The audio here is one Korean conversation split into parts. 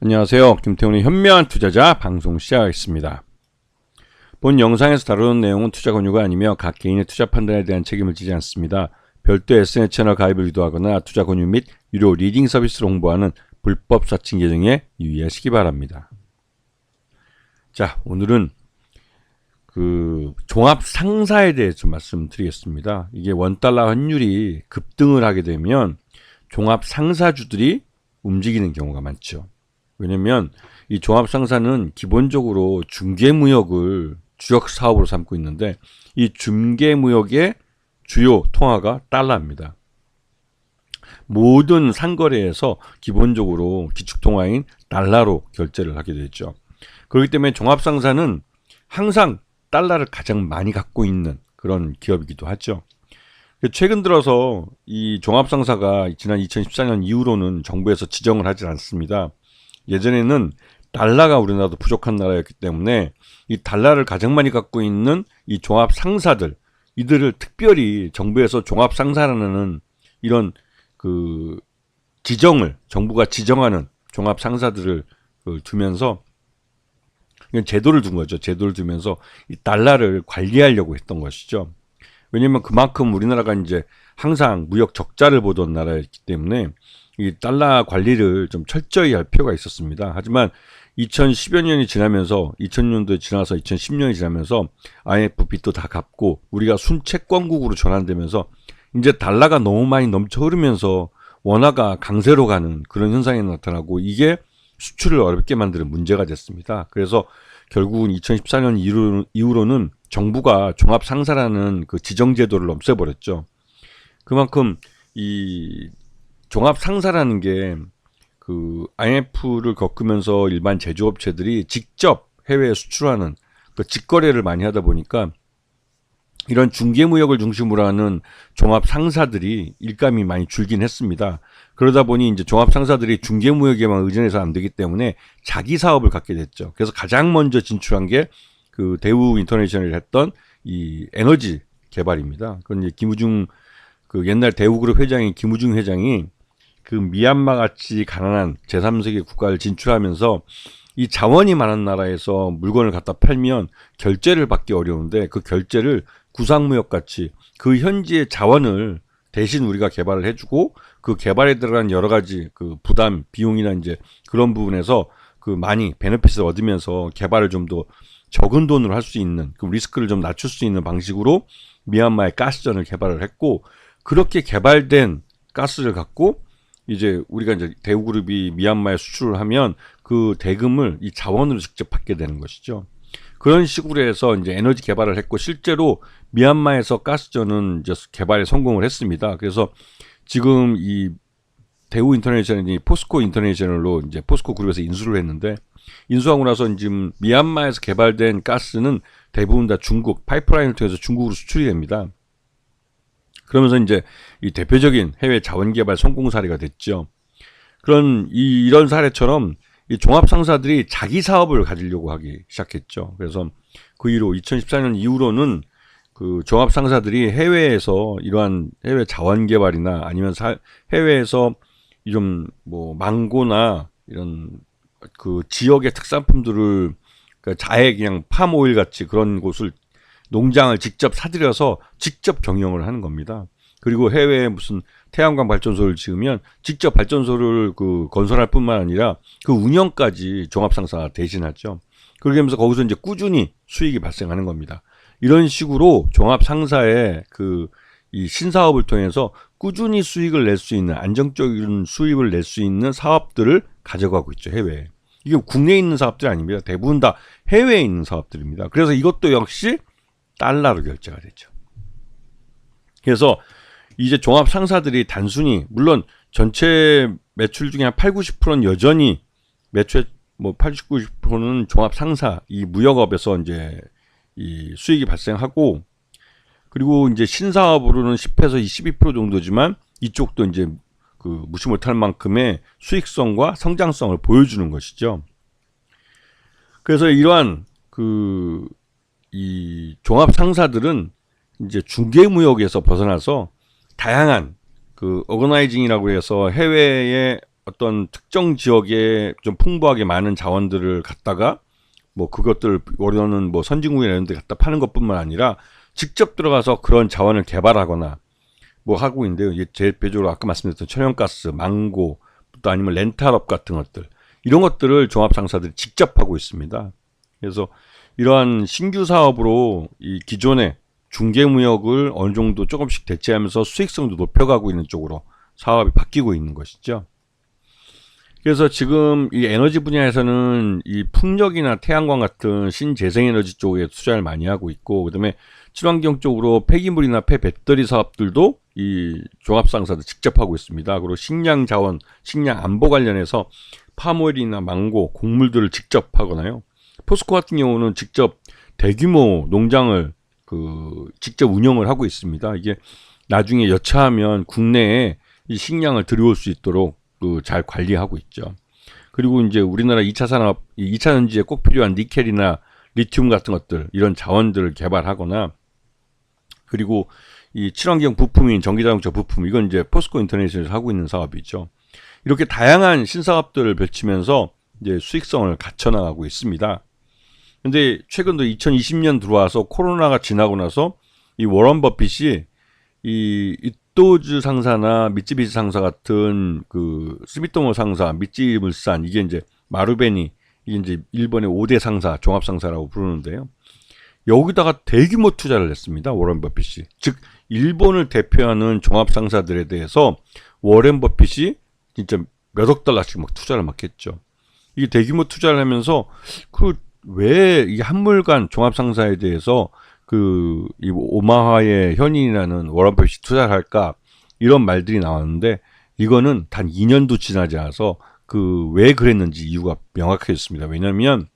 안녕하세요. 김태훈의 현명한 투자자 방송 시작하겠습니다. 본 영상에서 다루는 내용은 투자 권유가 아니며 각 개인의 투자 판단에 대한 책임을 지지 않습니다. 별도 SNS 채널 가입을 유도하거나 투자 권유 및 유료 리딩 서비스를 홍보하는 불법 사칭 계정에 유의하시기 바랍니다. 자, 오늘은 종합 상사에 대해서 좀 말씀드리겠습니다. 이게 원달러 환율이 급등을 하게 되면 종합 상사주들이 움직이는 경우가 많죠. 왜냐면 이 종합상사는 기본적으로 중개무역을 주력 사업으로 삼고 있는데 이 중개무역의 주요 통화가 달러입니다. 모든 상거래에서 기본적으로 기축통화인 달러로 결제를 하게 되죠. 그렇기 때문에 종합상사는 항상 달러를 가장 많이 갖고 있는 그런 기업이기도 하죠. 최근 들어서 이 종합상사가 지난 2014년 이후로는 정부에서 지정을 하지 않습니다. 예전에는 달러가 우리나라도 부족한 나라였기 때문에 이 달러를 가장 많이 갖고 있는 이 종합상사들, 이들을 특별히 정부에서 종합상사라는 이런 지정을, 정부가 지정하는 종합상사들을 두면서 제도를 둔 거죠. 제도를 두면서 이 달러를 관리하려고 했던 것이죠. 왜냐면 그만큼 우리나라가 이제 항상 무역 적자를 보던 나라였기 때문에 이 달러 관리를 좀 철저히 할 필요가 있었습니다. 하지만 2010여 년이 지나면서 2000년도에 지나서 2010년이 지나면서 IMF 빚도 다 갚고 우리가 순채권국으로 전환되면서 이제 달러가 너무 많이 넘쳐 흐르면서 원화가 강세로 가는 그런 현상이 나타나고 이게 수출을 어렵게 만드는 문제가 됐습니다. 그래서 결국은 2014년 이후로는 정부가 종합상사라는 그 지정제도를 없애버렸죠. 그만큼 이 종합상사라는 게 IMF를 겪으면서 일반 제조업체들이 직접 해외에 수출하는 직거래를 많이 하다 보니까 이런 중개무역을 중심으로 하는 종합상사들이 일감이 많이 줄긴 했습니다. 그러다 보니 이제 종합상사들이 중개무역에만 의존해서 안 되기 때문에 자기 사업을 갖게 됐죠. 그래서 가장 먼저 진출한 게 대우 인터내셔널이 했던 이 에너지 개발입니다. 그건 이제 김우중 옛날 대우그룹 회장인 김우중 회장이 미얀마 같이 가난한 제3세계 국가를 진출하면서 이 자원이 많은 나라에서 물건을 갖다 팔면 결제를 받기 어려운데 그 결제를 구상무역 같이 그 현지의 자원을 대신 우리가 개발을 해주고 그 개발에 들어간 여러 가지 부담, 비용이나 이제 그런 부분에서 많이 베네핏을 얻으면서 개발을 좀 더 적은 돈으로 할 수 있는 리스크를 좀 낮출 수 있는 방식으로 미얀마의 가스전을 개발을 했고 그렇게 개발된 가스를 갖고 이제 우리가 이제 대우그룹이 미얀마에 수출을 하면 그 대금을 이 자원으로 직접 받게 되는 것이죠. 그런 식으로 해서 이제 에너지 개발을 했고 실제로 미얀마에서 가스전은 이제 개발에 성공을 했습니다. 그래서 지금 이 대우 인터내셔널이 포스코 인터내셔널로 이제 포스코 그룹에서 인수를 했는데 인수하고 나서 지금 미얀마에서 개발된 가스는 대부분 다 중국 파이프라인을 통해서 중국으로 수출이 됩니다. 그러면서 이제 이 대표적인 해외 자원개발 성공 사례가 됐죠. 이런 사례처럼 이 종합상사들이 자기 사업을 가지려고 하기 시작했죠. 그래서 그 이후로 2014년 이후로는 종합상사들이 해외에서 이러한 해외 자원개발이나 아니면 해외에서 좀 망고나 이런 지역의 특산품들을 자해 그냥 팜오일 같이 그런 곳을 농장을 직접 사들여서 직접 경영을 하는 겁니다. 그리고 해외에 무슨 태양광 발전소를 지으면 직접 발전소를 건설할 뿐만 아니라 그 운영까지 종합상사가 대신하죠. 그렇게 하면서 거기서 이제 꾸준히 수익이 발생하는 겁니다. 이런 식으로 종합상사의 이 신사업을 통해서 꾸준히 수익을 낼 수 있는 안정적인 수입을 낼 수 있는 사업들을 가져가고 있죠. 해외에. 이게 국내에 있는 사업들이 아닙니다. 대부분 다 해외에 있는 사업들입니다. 그래서 이것도 역시 달러로 결제가 되죠. 그래서 이제 종합 상사들이 단순히 물론 전체 매출 중에 한 8-90%는 여전히 매출 80-90%는 종합 상사 이 무역업에서 이제 이 수익이 발생하고 그리고 이제 신사업으로는 10에서 22% 정도지만 이쪽도 이제 무시 못할 만큼의 수익성과 성장성을 보여주는 것이죠. 그래서 이러한 이 종합 상사들은 이제 중개무역에서 벗어나서 다양한 어거나이징이라고 해서 해외에 어떤 특정 지역에 좀 풍부하게 많은 자원들을 갖다가 뭐 그것들 원하는 뭐 선진국이나 이런 데 갖다 파는 것뿐만 아니라 직접 들어가서 그런 자원을 개발하거나 뭐 하고 있는데요. 이게 대표적으로 아까 말씀드렸던 천연가스, 망고, 또 아니면 렌탈업 같은 것들, 이런 것들을 종합상사들이 직접 하고 있습니다. 그래서 이러한 신규 사업으로 이 기존의 중개무역을 어느 정도 조금씩 대체하면서 수익성도 높여가고 있는 쪽으로 사업이 바뀌고 있는 것이죠. 그래서 지금 이 에너지 분야에서는 이 풍력이나 태양광 같은 신재생에너지 쪽에 투자를 많이 하고 있고, 그다음에 친환경 쪽으로 폐기물이나 폐배터리 사업들도 이 종합상사도 직접 하고 있습니다. 그리고 식량 자원, 식량 안보 관련해서 파모일이나 망고, 곡물들을 직접 하거나요. 포스코 같은 경우는 직접 대규모 농장을 직접 운영을 하고 있습니다. 이게 나중에 여차하면 국내에 이 식량을 들여올 수 있도록 잘 관리하고 있죠. 그리고 이제 우리나라 2차 산업, 2차 전지에 꼭 필요한 니켈이나 리튬 같은 것들, 이런 자원들을 개발하거나, 그리고 이 친환경 부품인 전기자동차 부품, 이건 이제 포스코 인터내셔널에서 하고 있는 사업이죠. 이렇게 다양한 신사업들을 펼치면서 이제 수익성을 갖춰나가고 있습니다. 근데 최근도 2020년 들어와서 코로나가 지나고 나서 이 워런 버핏이 이 이토즈 상사나 미쯔비시 상사 같은 스미토모 상사, 미쯔이물산, 이게 이제 마루베니, 이게 이제 일본의 5대 상사, 종합 상사라고 부르는데요. 여기다가 대규모 투자를 했습니다. 워런 버핏이. 즉 일본을 대표하는 종합 상사들에 대해서 워런 버핏이 진짜 몇억 달러씩 막 투자를 막 했죠. 이게 대규모 투자를 하면서 왜 이 한물간 종합 상사에 대해서 이 오마하의 현인이라는 워런 버핏이 투자를 할까, 이런 말들이 나왔는데, 이거는 단 2년도 지나지 않아서 왜 그랬는지 이유가 명확해졌습니다. 왜냐하면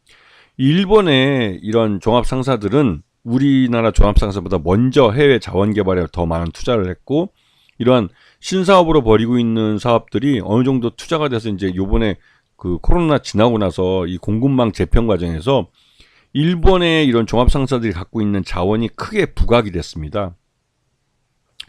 일본의 이런 종합 상사들은 우리나라 종합 상사보다 먼저 해외 자원 개발에 더 많은 투자를 했고, 이러한 신사업으로 벌이고 있는 사업들이 어느 정도 투자가 돼서 이제 요번에 코로나 지나고 나서 이 공급망 재편 과정에서 일본의 이런 종합 상사들이 갖고 있는 자원이 크게 부각이 됐습니다.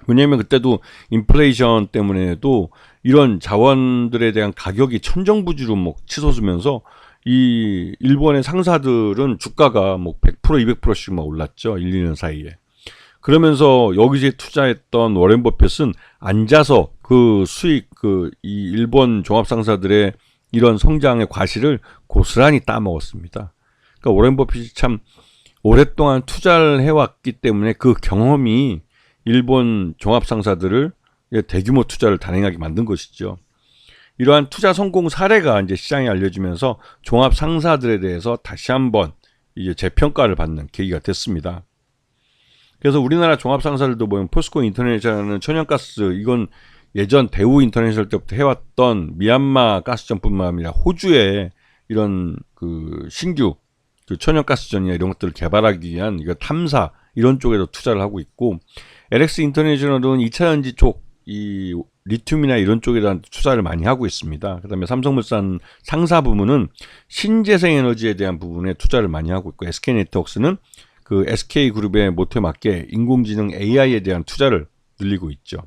왜냐하면 그때도 인플레이션 때문에도 이런 자원들에 대한 가격이 천정부지로 뭐 치솟으면서 이 일본의 상사들은 주가가 뭐 100%, 200%씩 막 올랐죠. 1, 2년 사이에. 그러면서 여기서 투자했던 워렌 버핏은 앉아서 이 일본 종합 상사들의 이런 성장의 과실을 고스란히 따먹었습니다. 그러니까 워렌 버핏이 참 오랫동안 투자를 해왔기 때문에 그 경험이 일본 종합 상사들을 대규모 투자를 단행하게 만든 것이죠. 이러한 투자 성공 사례가 이제 시장에 알려지면서 종합 상사들에 대해서 다시 한번 이제 재평가를 받는 계기가 됐습니다. 그래서 우리나라 종합 상사들도 보면 포스코 인터내셔널은 천연가스, 이건 예전 대우 인터내셔널 때부터 해왔던 미얀마 가스전뿐만 아니라 호주에 이런 신규 천연가스전이나 이런 것들을 개발하기 위한 이거 탐사, 이런 쪽에도 투자를 하고 있고, LX 인터내셔널은 2차 전지 쪽, 이 리튬이나 이런 쪽에 대한 투자를 많이 하고 있습니다. 그 다음에 삼성물산 상사 부문은 신재생 에너지에 대한 부분에 투자를 많이 하고 있고, SK네트워크스는 SK그룹의 모토에 맞게 인공지능 AI에 대한 투자를 늘리고 있죠.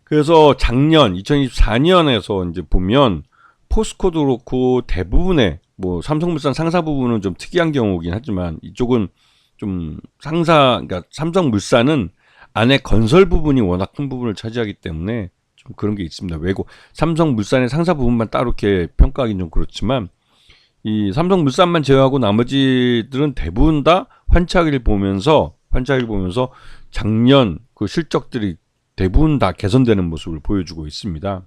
그래서 작년 2024년에서 이제 보면 포스코도 그렇고 대부분의 뭐 삼성물산 상사 부분은 좀 특이한 경우긴 하지만, 이쪽은 좀 그러니까 삼성물산은 안에 건설 부분이 워낙 큰 부분을 차지하기 때문에 좀 그런 게 있습니다. 삼성물산의 상사 부분만 따로 이렇게 평가하기는 좀 그렇지만, 이 삼성물산만 제외하고 나머지들은 대부분 다 환차기를 보면서 작년 실적들이 대부분 다 개선되는 모습을 보여주고 있습니다.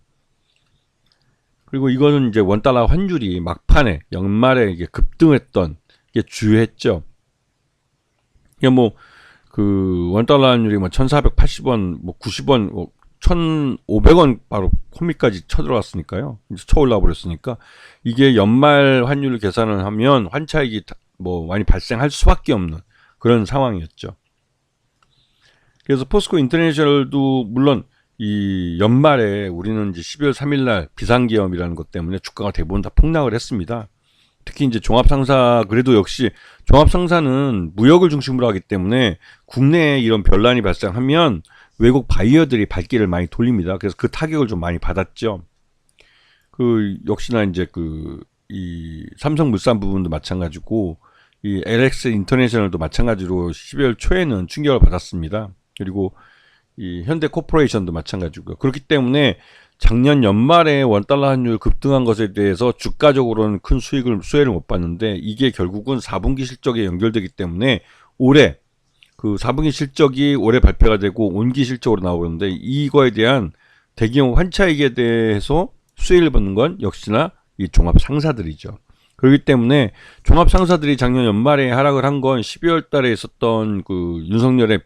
그리고 이거는 이제 원달러 환율이 막판에 연말에 이게 급등했던 게 주요했죠. 이게 뭐 원달러 환율이 뭐 1,480원, 뭐 90원, 뭐 1,500원 바로 코미까지 쳐들어갔으니까요. 이제 쳐올라 버렸으니까 이게 연말 환율을 계산을 하면 환차익이 뭐 많이 발생할 수밖에 없는 그런 상황이었죠. 그래서 포스코 인터내셔널도 물론 이 연말에 우리는 이제 12월 3일 날 비상계엄이라는 것 때문에 주가가 대부분 다 폭락을 했습니다. 특히 이제 종합상사, 그래도 역시 종합상사는 무역을 중심으로 하기 때문에 국내에 이런 변란이 발생하면 외국 바이어들이 발길을 많이 돌립니다. 그래서 그 타격을 좀 많이 받았죠. 역시나 이제 이 삼성물산 부분도 마찬가지고 이 LX 인터내셔널도 마찬가지로 12월 초에는 충격을 받았습니다. 그리고 이 현대코퍼레이션도 마찬가지고요. 그렇기 때문에 작년 연말에 원달러 환율 급등한 것에 대해서 주가적으로는 큰 수혜를 못 봤는데 이게 결국은 4분기 실적에 연결되기 때문에 올해 4분기 실적이 올해 발표가 되고 온기 실적으로 나오는데 이거에 대한 대기업 환차익에 대해서 수혜를 받는 건 역시나 이 종합 상사들이죠. 그렇기 때문에 종합 상사들이 작년 연말에 하락을 한 건 12월 달에 있었던 윤석열의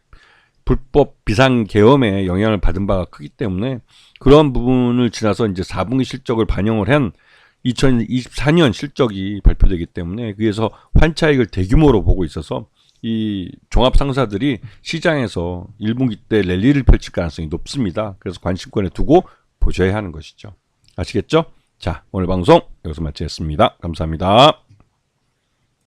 불법 비상 계엄에 영향을 받은 바가 크기 때문에 그런 부분을 지나서 이제 4분기 실적을 반영을 한 2024년 실적이 발표되기 때문에 그래서 환차익을 대규모로 보고 있어서 이 종합 상사들이 시장에서 1분기 때 랠리를 펼칠 가능성이 높습니다. 그래서 관심권에 두고 보셔야 하는 것이죠. 아시겠죠? 자, 오늘 방송 여기서 마치겠습니다. 감사합니다.